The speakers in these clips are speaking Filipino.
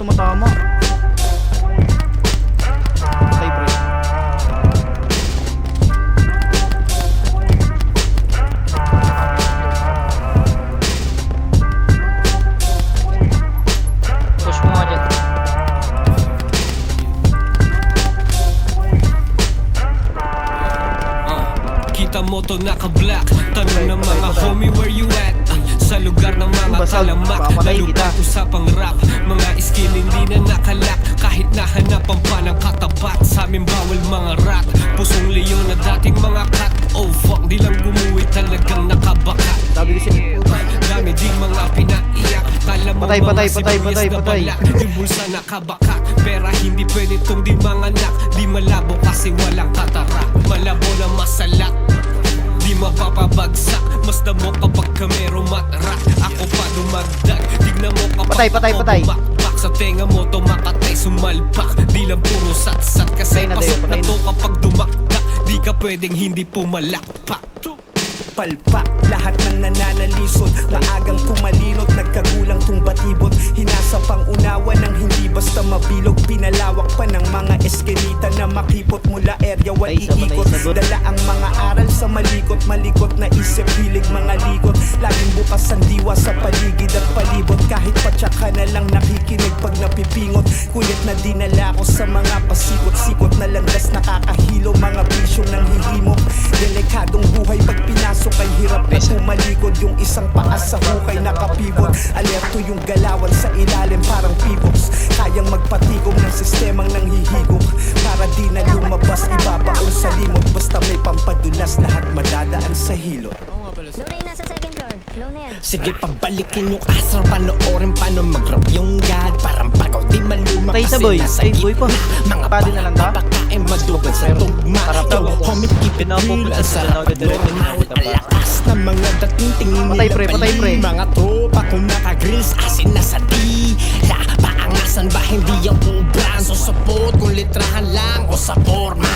tumatama. Patay pre. Push mo nga dyan. Kita mo to naka-black. Tanong ng mga homie, where you at? Sa lugar ng mga Basag, talamak. papatayin Lalo kita. pa usapang rap. Mga skill hindi na nakalak. Kahit nahanapan pa ng katapat. Sa amin bawal mga rat. Pusong leon na dating mga cat. Oh fuck, di lang bumuwi, talagang nakabaka. Sabi ko siya. Dami ding mga pinaiyak. Kala mo Patay, mga patay, sibuyas patay, na patay. balak. Yung bulsa nakabaka. Pera hindi pwede tong di manganak. Di malabo kasi walang katara. Malabo na masalat. Di mapapabagsak. Mas damo kapag kamero matrak. Ako pa dumagdag. Tignan mo kapag Patay, patay, ako patay. bumakbak. Sa tenga mo tumakatay sumalpak. Di lang puro satsat. Kasi Patay na, pasok Deo, na patay to na. kapag dumakdak. Di ka pwedeng hindi pumalakpak. Palpak, lahat ng nananalisod. Maagang tumalinot, nagkagulang tumbatibot. Hinasa pang unawa ng hindi basta mabilog. Pinalawak pa ng mga eskelita na makipot. Mula area 1 Patay isa, iikot. patay isa, bro. Dala ang mga aral sa malikot. Malikot na isip, hilig mga likot. Laging bukas ang diwa sa paligid at palibot. Kahit patsaka na lang nakikinig pag napipingot. Kulit na dinala ko sa mga pasikot-sikot na landas. Nakakahilo mga bisyong nang hihimok. Delikadong buhay pag pinasok ay hirap na tumalikod. Yung isang paa sa hukay nakapivot. Alerto yung galawan sa ilalim parang pivots. Kayang magpatigom ng sistemang nanghihigop. Para di na lumabas, ibabaon sa limot. Basta may pampadulas, lahat madadaan sa hilot. Luna yung nasa second floor. Luna yan. Sige, pabalikin yung asar. Panoorin paano mag-rap yung god. Parang pagaw di maluma Patay isa, kasi boy. nasa Ay, boy pa. gitna. Mga Pwede na lang ba? pagkain madugod sa tugma. Sarap Yo, daw. homie, keep it real. Ang sarap normal. Alakas na mga dating tingin Patay, nila pre, patay, pre. pali. Mga tropa kung naka-grills, asin na sa tila. Paangasan ba hindi yung ubran? So support kung litrahan lang o sa forma.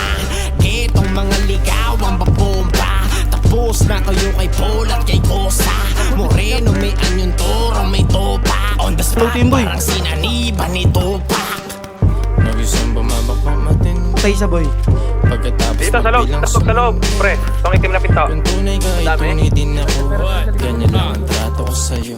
Getong mga ligaw ang babomba. Tapos na kayo kay Paul at kay Kosa. Moreno may anyon toro, may topa. On the spot Floating boy. parang sinaniba ni Tupac. Mag-isang bumabak pa matin. Patay isa boy. Pagkatapos Dito sa loob, tapos sa loob, pre. Itong itim na pinto. kung tunay ka, Dami. itunay din ako. Ganyan lang ang trato ko sa'yo.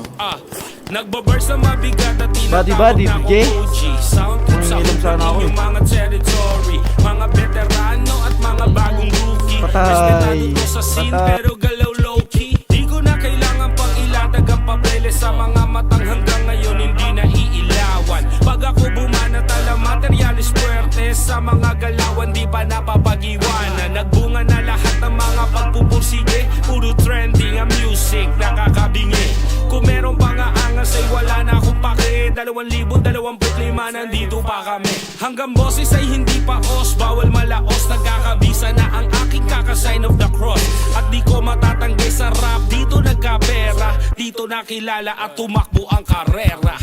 Nagbaburst na mabigat at Body, tinatawag na BJ. ako OG. Sound trip sa Umiinom sana ako, yung mga territory. Mga veterano at mga bagong rookie. Patay. Respetado to sa scene Patay. pero galaw low-key. Di ko na kailangan pang ilatag ang papeles sa mga matang hanggang ngayon hindi na iilawan. Pag ako bumanatala materialis puwerte sa mga galawan di pa napapagiwanan. Nagbunga na lahat ng mga pagpupursige. Puro trending ang music nakakabingi. Kung meron pa nga angas ay wala na akong pake. 2025 nandito pa kami. Hanggang boses ay hindi pa os. Bawal malaos, nagkakabisa na ang aking kaka-sign of the cross. At di ko matatanggi sa rap. Dito nagkapera, dito nakilala at tumakbo ang karera.